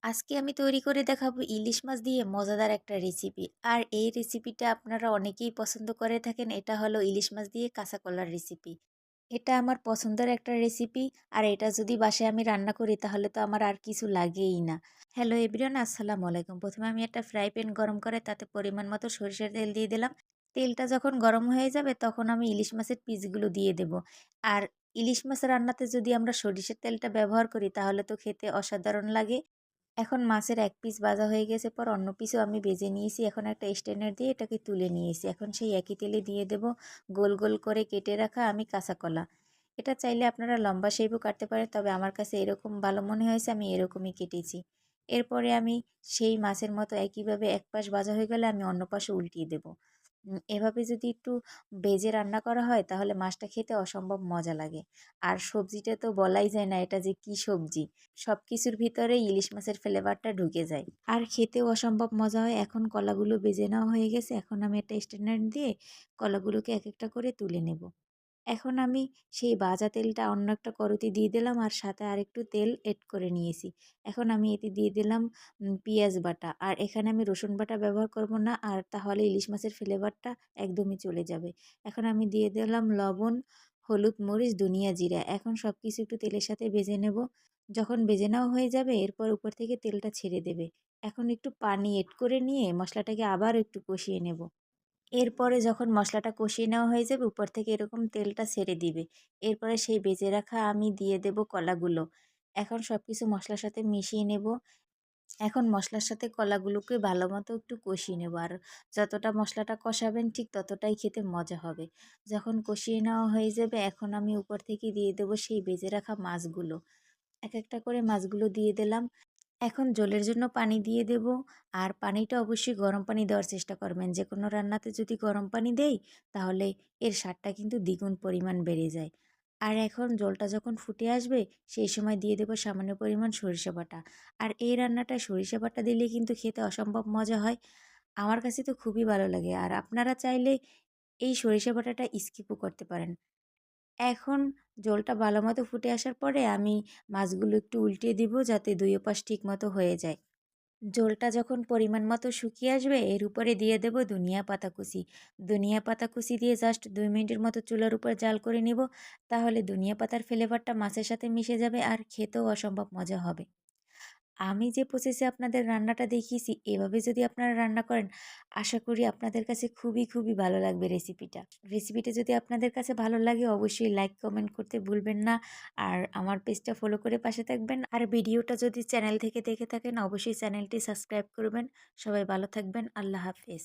আজকে আমি তৈরি করে দেখাবো ইলিশ মাছ দিয়ে মজাদার একটা রেসিপি। আর এই রেসিপিটা আপনারা অনেকেই পছন্দ করে থাকেন। এটা হলো ইলিশ মাছ দিয়ে কাঁচা কলার রেসিপি। এটা আমার পছন্দের একটা রেসিপি। আর এটা যদি বাসায় আমি রান্না করি তাহলে তো আমার আর কিছু লাগেই না। হ্যালো এভরিওয়ান, আসসালামু আলাইকুম। প্রথমে আমি একটা ফ্রাই প্যান গরম করে তাতে পরিমাণ মতো সরিষার তেল দিয়ে দিলাম। তেলটা যখন গরম হয়ে যাবে তখন আমি ইলিশ মাছের পিসগুলো দিয়ে দেব। আর ইলিশ মাছ রান্নাতে যদি আমরা সরিষার তেলটা ব্যবহার করি তাহলে তো খেতে অসাধারণ লাগে। এখন মাছের এক পিস ভাজা হয়ে গেছে পর অন্য পিসও আমি ভেজে নিয়েছি। এখন একটা স্ট্রেনার দিয়ে এটাকে তুলে নিয়েছি। এখন সেই একই তেলে দিয়ে দেব গোল গোল করে কেটে রাখা আমি কাঁচা কলা। এটা চাইলে আপনারা লম্বা শেপও কাটতে পারেন, তবে আমার কাছে এরকম ভালো মনে হয়েছে, আমি এরকমই কেটেছি। এরপরে আমি সেই মাছের মতো একইভাবে এক পাশ ভাজা হয়ে গেলে আমি অন্য পাশে উল্টিয়ে দেব। এভাবে যদি একটু ভেজে রান্না করা হয় তাহলে মাছটা খেতে অসম্ভব মজা লাগে। আর সবজিটা তো বলাই যায় না এটা যে কী সবজি। সবকিছুর ভিতরেই ইলিশ মাছের ফ্লেভারটা ঢুকে যায়। আর খেতেও অসম্ভব মজা হয়। এখন কলাগুলো ভেজে নেওয়া হয়ে গেছে। এখন আমি একটা স্ট্যান্ডার দিয়ে কলাগুলোকে এক একটা করে তুলে নেব। এখন আমি সেই ভাজা তেলটা অন্য একটা কড়াইতে দিয়ে দিলাম আর সাথে আরেকটু তেল এড করে নিয়েছি। এখন আমি এতে দিয়ে দিলাম পেঁয়াজ বাটা। আর এখানে আমি রসুন বাটা ব্যবহার করব না, আর তাহলে ইলিশ মাছের ফ্লেভারটা একদমই চলে যাবে। এখন আমি দিয়ে দিলাম লবণ, হলুদ, মরিচ, ধনিয়া, জিরা। এখন সব কিছু একটু তেলের সাথে ভেজে নেব। যখন ভেজে নেওয়া হয়ে যাবে এরপর উপর থেকে তেলটা ছেড়ে দেবে। এখন একটু পানি এড করে নিয়ে মশলাটাকে আবার একটু কষিয়ে নেব। এরপরে যখন মশলাটা কষিয়ে নেওয়া হয়ে যাবে উপর থেকে এরকম তেলটা ছেড়ে দিবে। এরপরে সেই ভেজে রাখা আমি দিয়ে দেব কলাগুলো। এখন সব কিছু মশলার সাথে মিশিয়ে নেব। এখন মশলার সাথে কলাগুলোকে ভালো মতো একটু কষিয়ে নেব। আর যতটা মশলাটা কষাবেন ঠিক ততটাই খেতে মজা হবে। যখন কষিয়ে নেওয়া হয়ে যাবে এখন আমি উপর থেকে দিয়ে দেব সেই ভেজে রাখা মাছগুলো। এক একটা করে মাছগুলো দিয়ে দিলাম। এখন ঝোলের জন্য পানি দিয়ে দেব। আর পানিটা অবশ্যই গরম পানি দেওয়ার চেষ্টা করবেন। যেকোনো রান্নাতে যদি গরম পানি দেই তাহলে এর স্বাদটা কিন্তু দ্বিগুণ পরিমাণ বেড়ে যায়। আর এখন ঝোলটা যখন ফুটে আসবে সেই সময় দিয়ে দেব সামান্য পরিমাণ সরিষা বাটা। আর এই রান্নাটায় সরিষা বাটা দিলে কিন্তু খেতে অসম্ভব মজা হয়। আমার কাছে তো খুবই ভালো লাগে। আর আপনারা চাইলে এই সরিষা বাটাটা স্কিপও করতে পারেন। এখন ঝোলটা ভালোমতো ফুটে আসার পরে আমি মাছগুলো একটু উল্টিয়ে দিব যাতে দুই পাশ ঠিকমতো হয়ে যায়। ঝোলটা যখন পরিমাণ মতো শুকিয়ে আসবে এর উপরে দিয়ে দেব ধনিয়া পাতা কুচি। ধনিয়া পাতা কুচি দিয়ে জাস্ট ২ মিনিটের মতো চুলার উপর জাল করে নিব। তাহলে ধনিয়া পাতার ফ্লেভারটা মাছের সাথে মিশে যাবে আর খেতেও অসম্ভব মজা হবে। আমি যে প্রসেসে আপনাদের রান্নাটা দেখিয়েছি এভাবে যদি আপনারা রান্না করেন আশা করি আপনাদের কাছে খুবই খুবই ভালো লাগবে রেসিপিটা। রেসিপিটা যদি আপনাদের কাছে ভালো লাগে অবশ্যই লাইক কমেন্ট করতে ভুলবেন না। আর আমার পেজটা ফলো করে পাশে থাকবেন। আর ভিডিওটা যদি চ্যানেল থেকে দেখে থাকেন অবশ্যই চ্যানেলটি সাবস্ক্রাইব করবেন। সবাই ভালো থাকবেন। আল্লাহ হাফেজ।